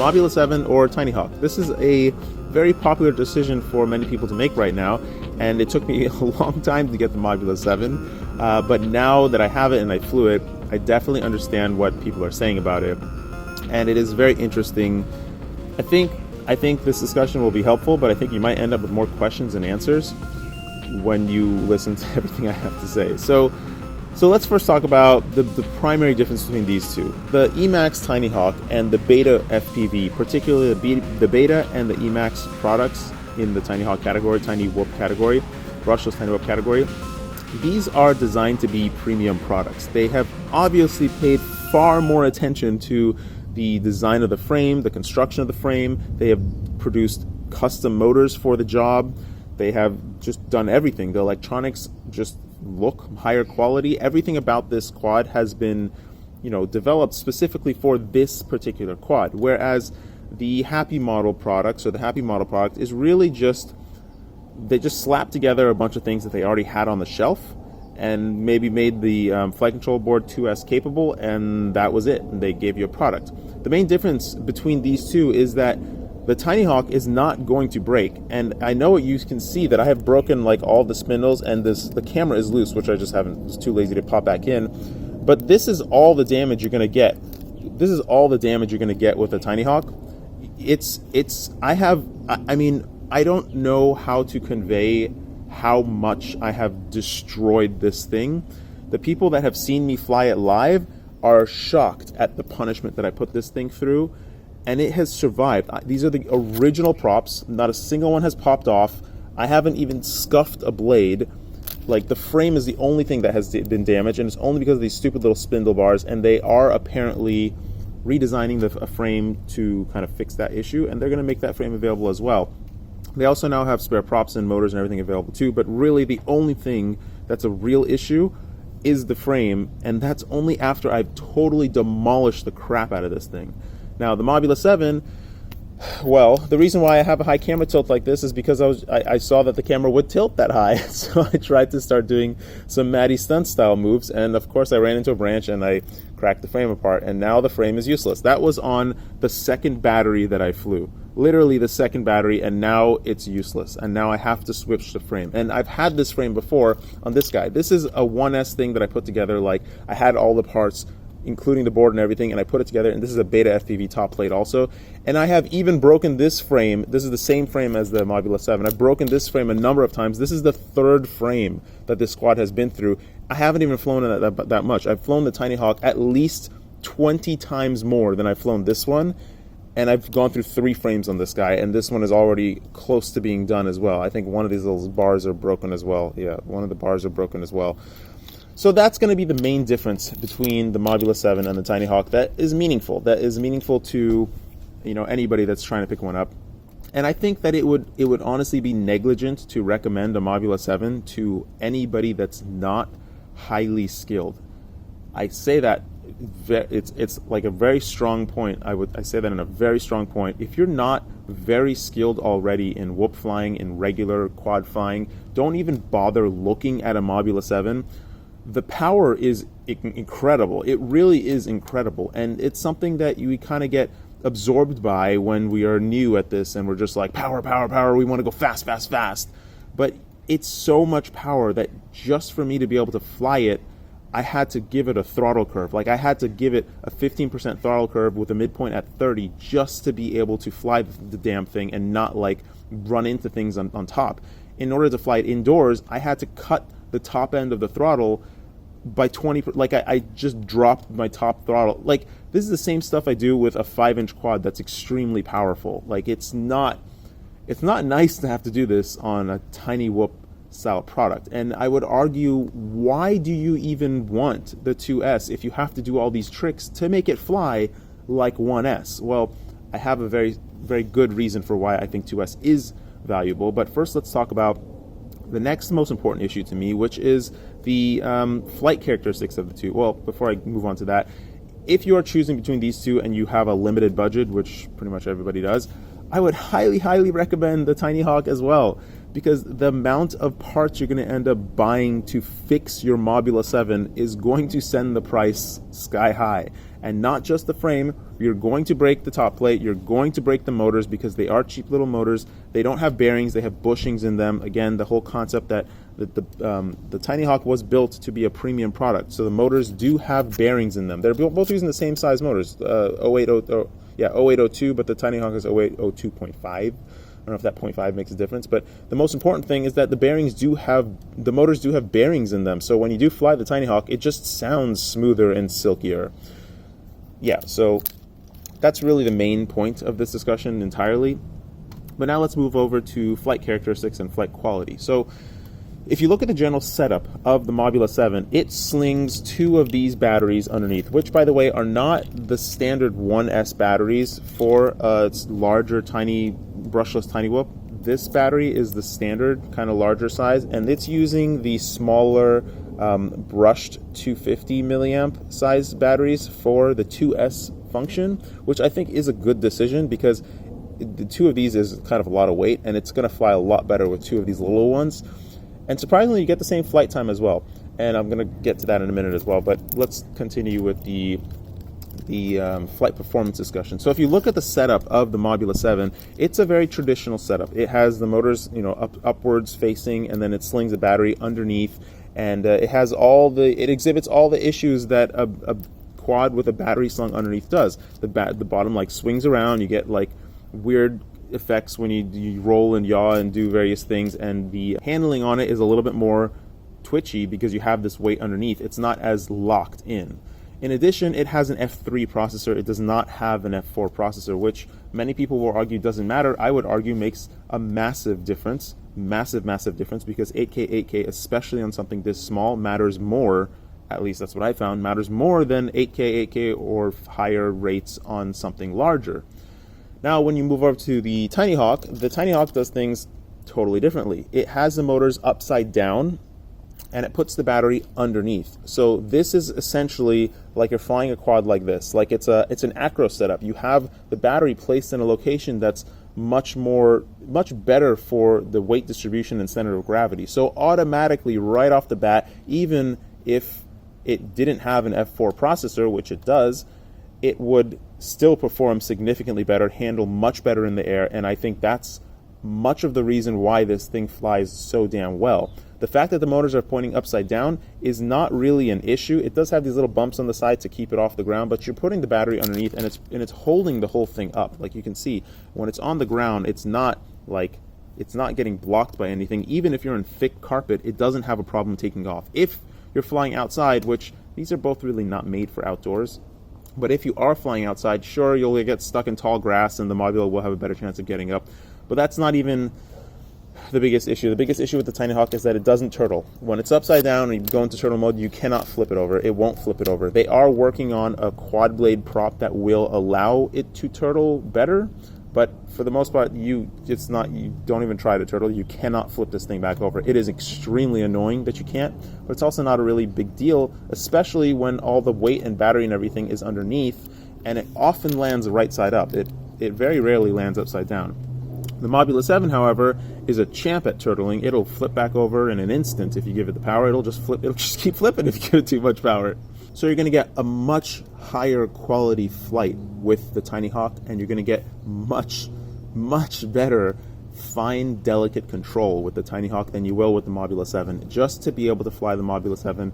Mobula 7 or TinyHawk. This is a very popular decision for many people to make right now, and it took me a long time to get the Mobula 7, but now that I have it and I flew it, I definitely understand what people are saying about it, and it is very interesting. I think this discussion will be helpful, but I think you might end up with more questions than answers when you listen to everything I have to say. So let's first talk about the primary difference between these two. The Emax TinyHawk and the Beta FPV, particularly the Beta and the Emax products in the TinyHawk category, Tiny Whoop category, brushless Tiny Whoop category, these are designed to be premium products. They have obviously paid far more attention to the design of the frame, the construction of the frame. They have produced custom motors for the job. They have just done everything. The electronics just look higher quality. Everything about this quad has been, developed specifically for this particular quad. Whereas the Happy Model products, or the Happy Model product, is really they just slapped together a bunch of things that they already had on the shelf and maybe made the flight control board 2S capable, and that was it. And they gave you a product. The main difference between these two is that the TinyHawk is not going to break, and I know you can see that I have broken like all the spindles, and the camera is loose, which I just was too lazy to pop back in. But this is all the damage you're going to get. This is all the damage you're going to get with the TinyHawk. I don't know how to convey how much I have destroyed this thing. The people that have seen me fly it live are shocked at the punishment that I put this thing through. And it has survived. These are the original props. Not a single one has popped off. I haven't even scuffed a blade. Like, the frame is the only thing that has been damaged, and it's only because of these stupid little spindle bars, and they are apparently redesigning the frame to kind of fix that issue, and they're going to make that frame available as well. They also now have spare props and motors and everything available too, but really the only thing that's a real issue is the frame, and that's only after I've totally demolished the crap out of this thing. Now, the Mobula 7, well, the reason why I have a high camera tilt like this is because I saw that the camera would tilt that high, so I tried to start doing some Maddie Stunt style moves, and of course I ran into a branch and I cracked the frame apart, and now the frame is useless. That was on the second battery that I flew. Literally the second battery, and now it's useless, and now I have to switch the frame. And I've had this frame before on this guy. This is a 1S thing that I put together. Like, I had all the parts, including the board and everything, and I put it together, and this is a Beta FPV top plate also. And I have even broken this frame. This is the same frame as the Mobula 7. I've broken this frame a number of times. This is the third frame that this squad has been through. I haven't even flown it that much. I've flown the TinyHawk at least 20 times more than I've flown this one, and I've gone through 3 frames on this guy, and this one is already close to being done as well. I think one of these little bars are broken as well. Yeah, one of the bars are broken as well. So that's going to be the main difference between the Mobula 7 and the TinyHawk. That is meaningful. That is meaningful to, anybody that's trying to pick one up. And I think that it would honestly be negligent to recommend a Mobula 7 to anybody that's not highly skilled. I say that it's like a very strong point. I say that in a very strong point. If you're not very skilled already in whoop flying, in regular quad flying, don't even bother looking at a Mobula 7. The power is incredible. It really is incredible, and it's something that you kind of get absorbed by when we are new at this, and we're just like, power, power, power, we want to go fast, fast, fast. But it's so much power that just for me to be able to fly it, I had to give it a throttle curve. Like, I had to give it a 15% throttle curve with a midpoint at 30 just to be able to fly the damn thing and not like run into things on top. In order to fly it indoors, I had to cut the top end of the throttle by 20. Like, I just dropped my top throttle. Like, this is the same stuff I do with a 5-inch quad that's extremely powerful. Like, it's not nice to have to do this on a tiny whoop style product. And I would argue, why do you even want the 2S if you have to do all these tricks to make it fly like 1S? Well, I have a very, very good reason for why I think 2S is valuable. But first, let's talk about the next most important issue to me, which is the flight characteristics of the two. Well, before I move on to that, if you are choosing between these two and you have a limited budget, which pretty much everybody does, I would highly, highly recommend the TinyHawk as well, because the amount of parts you're going to end up buying to fix your Mobula 7 is going to send the price sky high. And not just the frame, you're going to break the top plate, you're going to break the motors because they are cheap little motors. They don't have bearings, they have bushings in them. Again, the whole concept that the TinyHawk was built to be a premium product. So the motors do have bearings in them. They're both using the same size motors, 0802, but the TinyHawk is 0802.5. I don't know if that 0.5 makes a difference, but the most important thing is that the motors do have bearings in them. So when you do fly the TinyHawk, it just sounds smoother and silkier. Yeah, so that's really the main point of this discussion entirely. But now let's move over to flight characteristics and flight quality. So if you look at the general setup of the Mobula 7, it slings 2 of these batteries underneath, which, by the way, are not the standard 1S batteries for larger, tiny, brushless Tiny Whoop. This battery is the standard, kind of larger size, and it's using the smaller brushed 250 milliamp size batteries for the 2S function, which I think is a good decision because the 2 of these is kind of a lot of weight, and it's going to fly a lot better with 2 of these little ones. And surprisingly, you get the same flight time as well. And I'm going to get to that in a minute as well, but let's continue with the flight performance discussion. So if you look at the setup of the Mobula 7, it's a very traditional setup. It has the motors, upwards facing, and then it slings a battery underneath, and it exhibits all the issues that a quad with a battery slung underneath does. The bottom swings around, you get weird effects when you roll and yaw and do various things, and the handling on it is a little bit more twitchy because you have this weight underneath. It's not as locked in. In addition, it has an F3 processor. It does not have an F4 processor, which many people will argue doesn't matter. I would argue makes a massive difference, massive difference, because 8K, especially on something this small, matters more, at least that's what I found, matters more than 8K or higher rates on something larger. Now, when you move over to the TinyHawk does things totally differently. It has the motors upside down, and it puts the battery underneath. So this is essentially like you're flying a quad like this. Like it's an acro setup. You have the battery placed in a location that's much better for the weight distribution and center of gravity. So automatically, right off the bat, even if it didn't have an F4 processor, which it does, it would still perform significantly better, handle much better in the air, and I think that's much of the reason why this thing flies so damn well. The fact that the motors are pointing upside down is not really an issue. It does have these little bumps on the side to keep it off the ground, but you're putting the battery underneath, and it's holding the whole thing up. Like you can see, when it's on the ground, it's not getting blocked by anything. Even if you're in thick carpet, it doesn't have a problem taking off. If you're flying outside, which these are both really not made for outdoors, but if you are flying outside, sure, you'll get stuck in tall grass and the Mobula will have a better chance of getting up. But that's not even the biggest issue. The biggest issue with the TinyHawk is that it doesn't turtle. When it's upside down and you go into turtle mode, you cannot flip it over. It won't flip it over. They are working on a quad blade prop that will allow it to turtle better, but for the most part, you don't even try to turtle. You cannot flip this thing back over. It is extremely annoying that you can't, but it's also not a really big deal, especially when all the weight and battery and everything is underneath, and it often lands right side up. It very rarely lands upside down. The Mobula 7, however, is a champ at turtling. It'll flip back over in an instant if you give it the power. It'll just keep flipping if you give it too much power. So you're going to get a much higher quality flight with the TinyHawk, and you're going to get much better fine, delicate control with the TinyHawk than you will with the Mobula 7. Just to be able to fly the Mobula 7,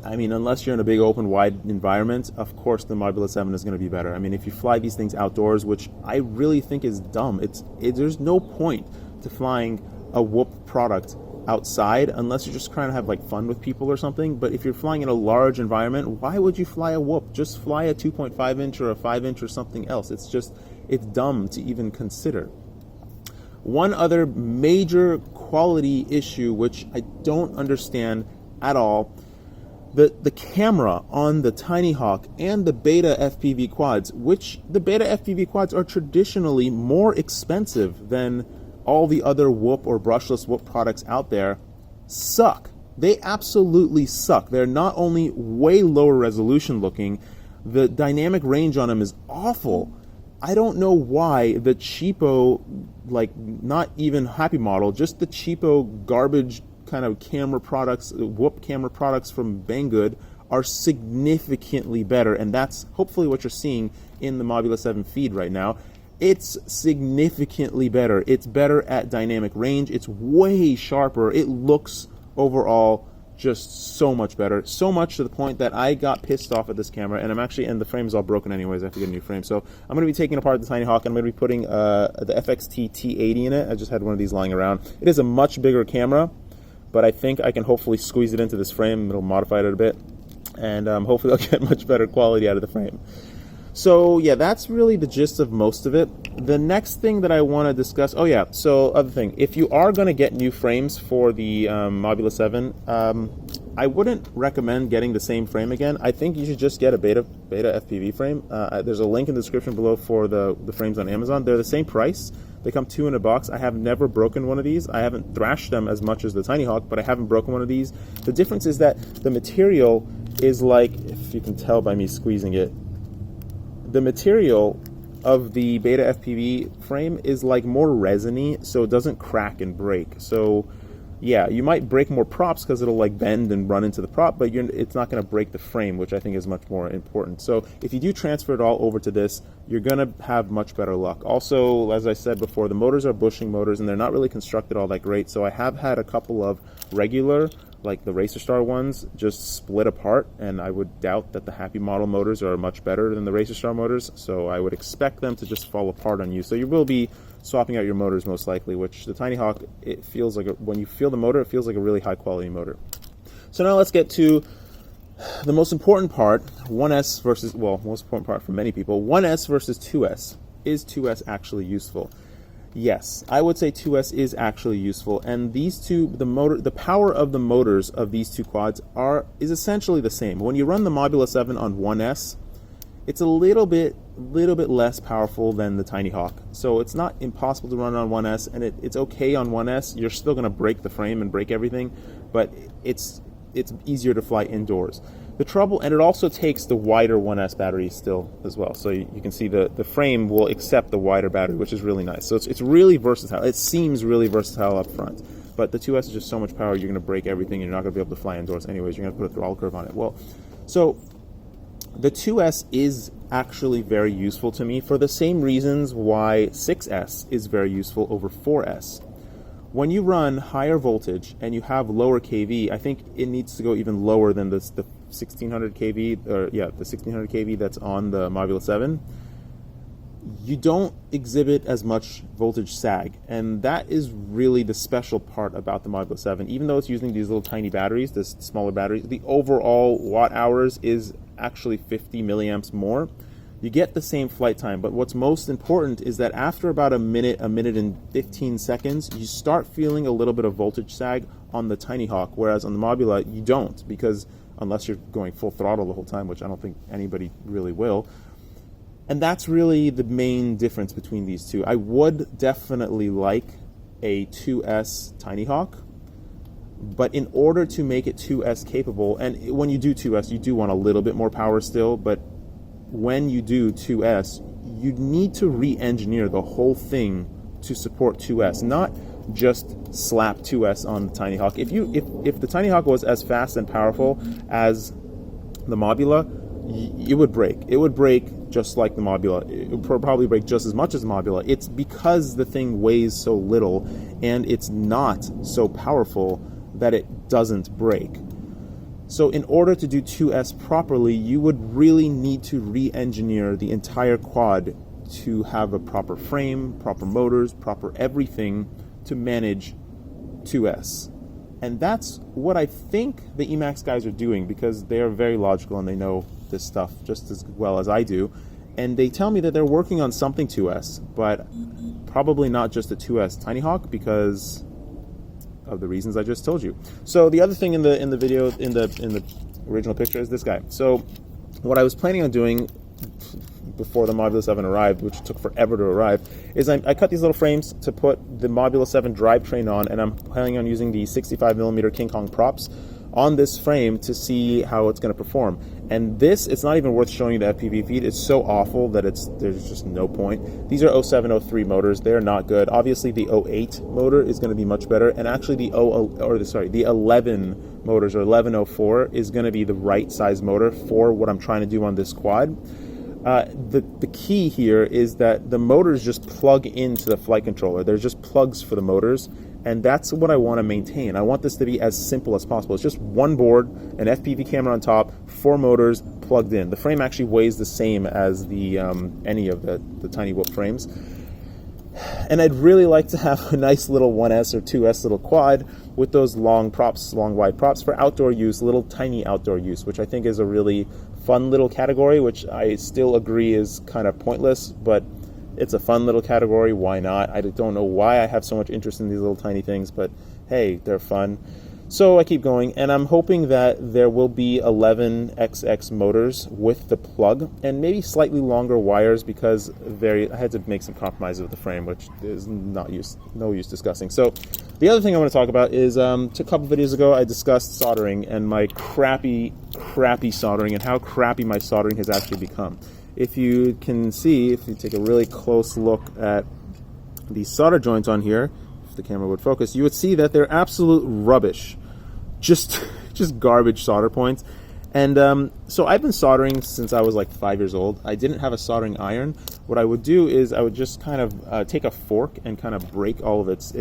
I mean, unless you're in a big open wide environment, of course the Mobula 7 is going to be better. I mean, if you fly these things outdoors, which I really think is dumb, there's no point to flying a Whoop product outside unless you're just trying to have fun with people or something. But if you're flying in a large environment, why would you fly a Whoop? Just fly a 2.5 inch or a 5 inch or something else. It's dumb to even consider. One other major quality issue which I don't understand at all, the camera on the TinyHawk and the Beta FPV quads, which the Beta FPV quads are traditionally more expensive than all the other Whoop or brushless Whoop products out there, suck. They absolutely suck. They're not only way lower resolution looking, the dynamic range on them is awful. I don't know why the cheapo, like not even happy model, just the cheapo garbage kind of camera products, whoop camera products from Banggood are significantly better, and that's hopefully what you're seeing in the Mobula 7 feed right now. It's significantly better. It's better at dynamic range. It's way sharper. It looks overall just so much better. So much to the point that I got pissed off at this camera, and the frame is all broken anyways. I have to get a new frame. So I'm going to be taking apart the TinyHawk, and I'm going to be putting the FXT T80 in it. I just had one of these lying around. It is a much bigger camera, but I think I can hopefully squeeze it into this frame. It'll modify it a bit, and hopefully I'll get much better quality out of the frame. So yeah, that's really the gist of most of it. The next thing that I want to discuss, oh yeah, so other thing, if you are going to get new frames for the Mobula 7, I wouldn't recommend getting the same frame again. I think you should just get a beta FPV frame. There's a link in the description below for the frames on Amazon. They're the same price. They come 2 in a box. I have never broken one of these. I haven't thrashed them as much as the TinyHawk, but I haven't broken one of these. The difference is that the material is like, if you can tell by me squeezing it, the material of the Beta FPV frame is like more resiny, so it doesn't crack and break. So yeah, you might break more props because it'll like bend and run into the prop, but it's not going to break the frame, which I think is much more important. So if you do transfer it all over to this, you're going to have much better luck. Also, as I said before, the motors are bushing motors, and they're not really constructed all that great. So I have had a couple of regular, like the Racer Star ones, just split apart, and I would doubt that the Happy Model motors are much better than the Racer Star motors, so I would expect them to just fall apart on you. So you will be swapping out your motors most likely, which the TinyHawk, it feels like, when you feel the motor, it feels like a really high quality motor. So now let's get to the most important part, 1S versus, well, most important part for many people, 1S versus 2S. Is 2S actually useful? Yes, I would say 2S is actually useful, and these two, the power of the motors of these two quads is essentially the same. When you run the Mobula 7 on 1S, it's a little bit less powerful than the TinyHawk. So it's not impossible to run on 1S, and it's okay on 1S. You're still going to break the frame and break everything, but it's easier to fly indoors. The trouble, and it also takes the wider 1S battery still as well. So you can see the frame will accept the wider battery, which is really nice. So it's really versatile. It seems really versatile up front. But the 2S is just so much power, you're going to break everything, and you're not going to be able to fly indoors anyways. You're going to put a throttle curve on it. Well, so the 2S is actually very useful to me for the same reasons why 6S is very useful over 4S. When you run higher voltage and you have lower kV, I think it needs to go even lower than the 1600 kV, or yeah, the 1600 kV that's on the Mobula 7. You don't exhibit as much voltage sag, and that is really the special part about the Mobula 7. Even though it's using these little tiny batteries, this smaller batteries, the overall watt hours is actually 50 milliamps more. You get the same flight time, but what's most important is that after about a minute and 15 seconds, you start feeling a little bit of voltage sag on the TinyHawk, whereas on the Mobula, you don't, because unless you're going full throttle the whole time, which I don't think anybody really will. And that's really the main difference between these two. I would definitely like a 2S TinyHawk, but in order to make it 2S capable, and when you do 2S, you do want a little bit more power still, but when you do 2S, you need to re-engineer the whole thing to support 2S, not just slap 2S on the TinyHawk. If the TinyHawk was as fast and powerful as the Mobula, it would break. It would break just like the Mobula. It would probably break just as much as the Mobula. It's because the thing weighs so little and it's not so powerful that it doesn't break. So in order to do 2S properly, you would really need to re-engineer the entire quad to have a proper frame, proper motors, proper everything to manage 2S. And that's what I think the Emax guys are doing, because they are very logical and they know this stuff just as well as I do. And they tell me that they're working on something 2S, but probably not just a 2S TinyHawk, because of the reasons I just told you. So the other thing in the video, in the original picture, is this guy. So what I was planning on doing before the Mobula 7 arrived, which took forever to arrive, is I cut these little frames to put the Mobula 7 drivetrain on, and I'm planning on using the 65mm King Kong props on this frame to see how it's going to perform. And this, it's not even worth showing you the FPV feed. It's so awful that there's just no point. These are 07, 03 motors. They're not good. Obviously, the 08 motor is going to be much better. And actually, the 11 motors, or 1104, is going to be the right size motor for what I'm trying to do on this quad. The key here is that the motors just plug into the flight controller. They're just plugs for the motors. And that's what I want to maintain. I want this to be as simple as possible. It's just one board, an FPV camera on top, 4 motors plugged in. The frame actually weighs the same as the any of the TinyHawk frames. And I'd really like to have a nice little 1S or 2S little quad with those long props, long wide props for outdoor use, little tiny outdoor use, which I think is a really fun little category, which I still agree is kind of pointless, but it's a fun little category. Why not? I don't know why I have so much interest in these little tiny things, but hey, they're fun. So I keep going, and I'm hoping that there will be 11XX motors with the plug, and maybe slightly longer wires, because I had to make some compromises with the frame, which is no use discussing. So the other thing I want to talk about is a couple videos ago I discussed soldering and my crappy soldering, and how crappy my soldering has actually become. If you can see, if you take a really close look at these solder joints on here, if the camera would focus, you would see that they're absolute rubbish. Just garbage solder points. And so I've been soldering since I was like 5 years old. I didn't have a soldering iron. What I would do is I would just kind of take a fork and kind of break all of its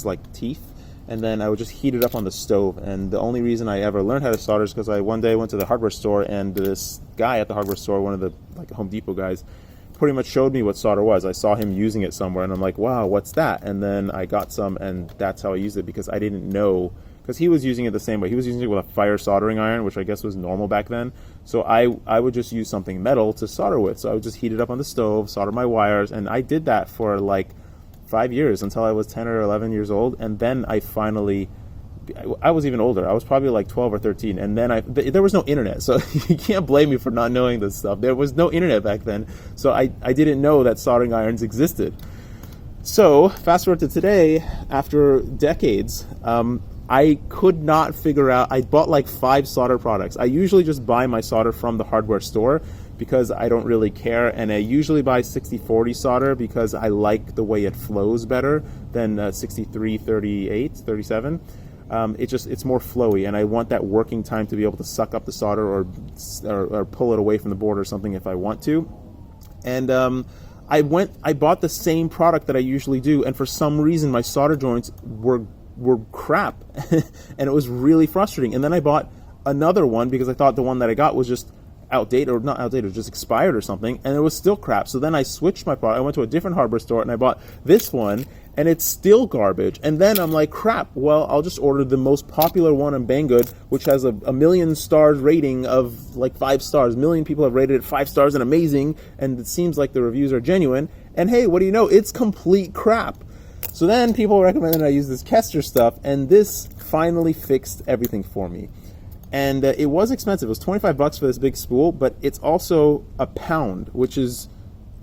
like teeth, and then I would just heat it up on the stove. And the only reason I ever learned how to solder is because I one day went to the hardware store, and this guy at the hardware store, one of the like Home Depot guys, pretty much showed me what solder was. I saw him using it somewhere, and I'm like, wow, what's that? And then I got some, and that's how I used it, because I didn't know, because he was using it the same way. He was using it with a fire soldering iron, which I guess was normal back then. So I would just use something metal to solder with. So I would just heat it up on the stove, solder my wires, and I did that for like 5 years until I was 10 or 11 years old. And then I was even older. I was probably like 12 or 13. And then there was no internet. So you can't blame me for not knowing this stuff. There was no internet back then. So I didn't know that soldering irons existed. So fast forward to today, after decades, I could not figure out, I bought like 5 solder products. I usually just buy my solder from the hardware store because I don't really care, and I usually buy 60-40 solder because I like the way it flows better than 63-38, 37. It's more flowy, and I want that working time to be able to suck up the solder or pull it away from the board or something if I want to. And I bought the same product that I usually do, and for some reason my solder joints were crap and it was really frustrating. And then I bought another one because I thought the one that I got was just outdated, or not outdated, just expired or something, and it was still crap. So then I switched my product. I went to a different hardware store and I bought this one, and it's still garbage. And then I'm like, crap, well, I'll just order the most popular one on Banggood, which has a million stars rating of like 5 stars. A million people have rated it 5 stars and amazing, and it seems like the reviews are genuine. And hey, what do you know? It's complete crap. So then people recommended I use this Kester stuff, and this finally fixed everything for me. And it was expensive. It was $25 for this big spool, but it's also a pound, which is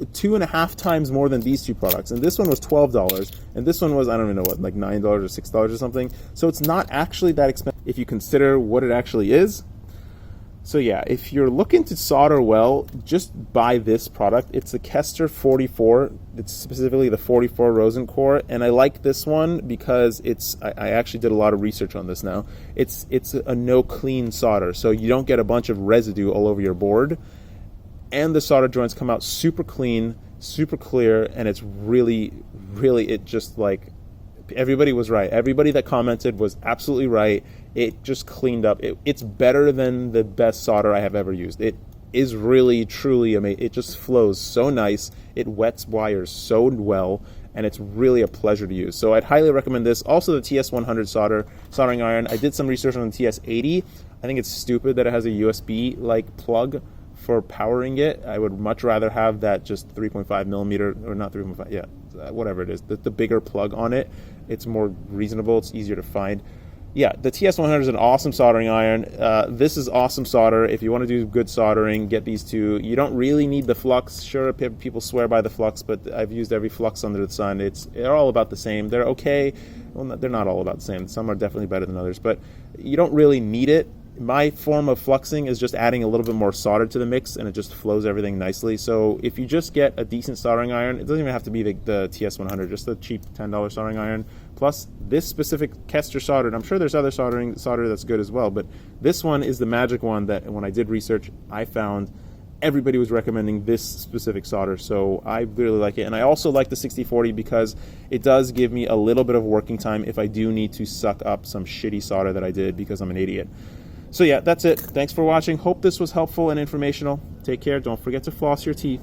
2.5 times more than these 2 products. And this one was $12, and this one was, I don't even know what, like $9 or $6 or something. So it's not actually that expensive if you consider what it actually is. So yeah, if you're looking to solder well, just buy this product. It's the Kester 44. It's specifically the 44 Rosen core, and I like this one because I actually did a lot of research on this now. It's a no clean solder, so you don't get a bunch of residue all over your board, and the solder joints come out super clean, super clear, and it's really, it just like, everybody was right. Everybody that commented was absolutely right. It just cleaned up. It's better than the best solder I have ever used. It is really, truly amazing. It just flows so nice. It wets wires so well, and it's really a pleasure to use. So I'd highly recommend this. Also the TS100 soldering iron. I did some research on the TS80. I think it's stupid that it has a USB like plug for powering it. I would much rather have that just 3.5 millimeter, or not 3.5, yeah, whatever it is, the bigger plug on it. It's more reasonable. It's easier to find. Yeah, the TS100 is an awesome soldering iron. This is awesome solder. If you want to do good soldering, get these 2. You don't really need the flux. Sure, people swear by the flux, but I've used every flux under the sun. They're all about the same. They're okay. well, they're not all about the same. Some are definitely better than others, but you don't really need it. My form of fluxing is just adding a little bit more solder to the mix, and it just flows everything nicely. So if you just get a decent soldering iron, it doesn't even have to be the TS100, just the cheap $10 soldering iron, plus this specific Kester solder. And I'm sure there's other solder that's good as well, but this one is the magic one that when I did research, I found everybody was recommending this specific solder, so I really like it. And I also like the 6040 because it does give me a little bit of working time if I do need to suck up some shitty solder that I did because I'm an idiot. So yeah, that's it. Thanks for watching. Hope this was helpful and informational. Take care. Don't forget to floss your teeth.